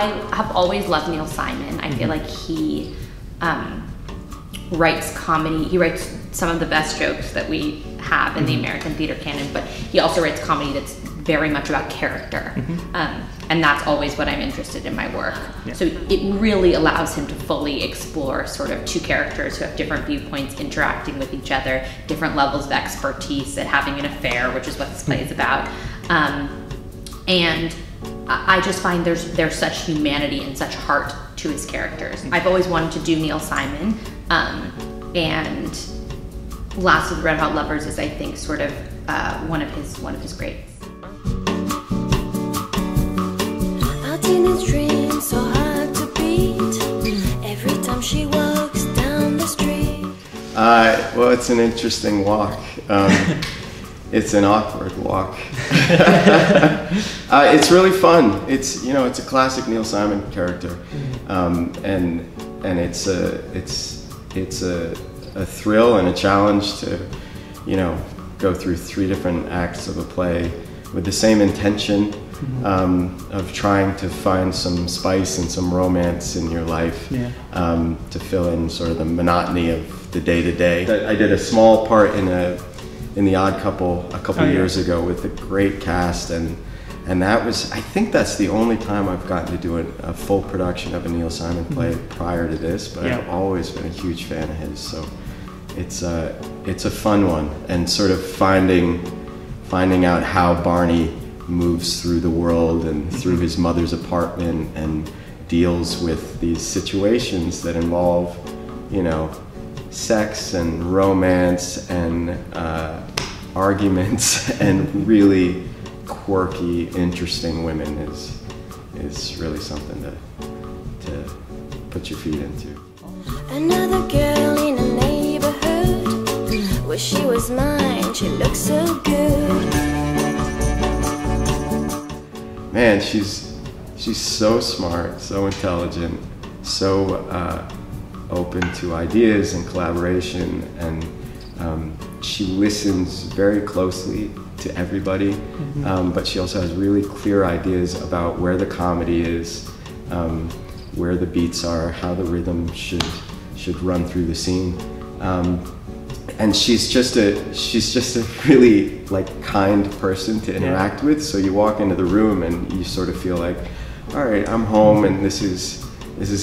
I have always loved Neil Simon. I feel like he writes comedy. He writes some of the best jokes that we have in the American theater canon, but he also writes comedy that's very much about character. And that's always what I'm interested in my work. Yeah. So it really allows him to fully explore sort of two characters who have different viewpoints interacting with each other, different levels of expertise at having an affair, which is what this play is about. And I just find there's such humanity and such heart to his characters. I've always wanted to do Neil Simon, and Last of the Red Hot Lovers is, I think, sort of one of his greats. Our teenage dreams so hard to beat every time she walks down the street. Well, it's an interesting walk. It's an awkward walk. It's really fun. It's a classic Neil Simon character, and it's a thrill and a challenge to go through 3 different acts of a play with the same intention of trying to find some spice and some romance in your life, to fill in sort of the monotony of the day-to-day. I did a small part in The Odd Couple a couple years ago with a great cast, and that was, I think that's the only time I've gotten to do a full production of a Neil Simon play prior to this, but I've always been a huge fan of his, so it's a fun one, and sort of finding out how Barney moves through the world and through his mother's apartment and deals with these situations that involve, sex and romance and arguments and really quirky, interesting women is really something to put your feet into. Another girl in a neighborhood, wish she was mine, she looks so good. Man, she's so smart, so intelligent, so open to ideas and collaboration, and she listens very closely to everybody, but she also has really clear ideas about where the comedy is, where the beats are, how the rhythm should run through the scene, and she's just a really kind person to interact with. So you walk into the room and you sort of feel like, all right, I'm home, and this is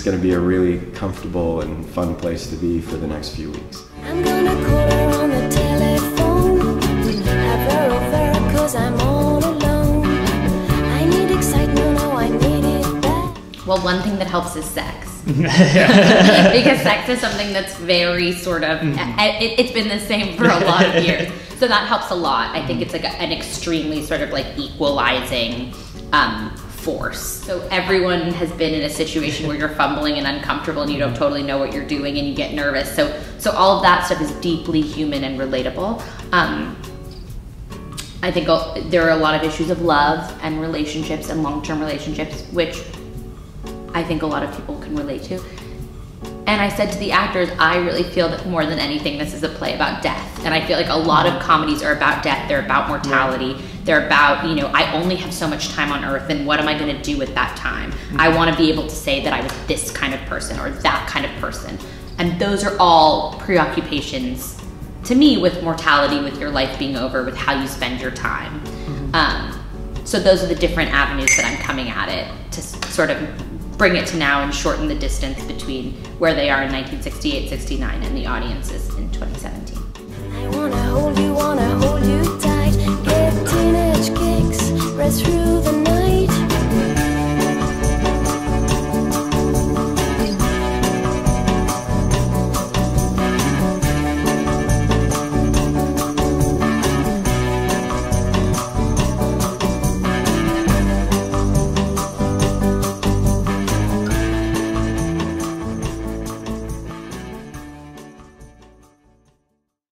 going to be a really comfortable and fun place to be for the next few weeks. I'm gonna call her on the telephone, have her over 'cause I'm all alone. I need excitement, oh I need it back. Well, one thing that helps is sex. Because sex is something that's very sort of, it's been the same for a lot of years. So that helps a lot. I think it's like an extremely sort of equalizing force. So everyone has been in a situation where you're fumbling and uncomfortable and you don't totally know what you're doing and you get nervous. So all of that stuff is deeply human and relatable. I think there are a lot of issues of love and relationships and long-term relationships, which I think a lot of people can relate to. And I said to the actors, I really feel that more than anything, this is a play about death. And I feel like a lot of comedies are about death. They're about mortality. They're about, I only have so much time on earth, and what am I gonna do with that time? I wanna be able to say that I was this kind of person or that kind of person. And those are all preoccupations, to me, with mortality, with your life being over, with how you spend your time. So those are the different avenues that I'm coming at it to sort of bring it to now and shorten the distance between where they are in 1968, 69 and the audiences in 2017.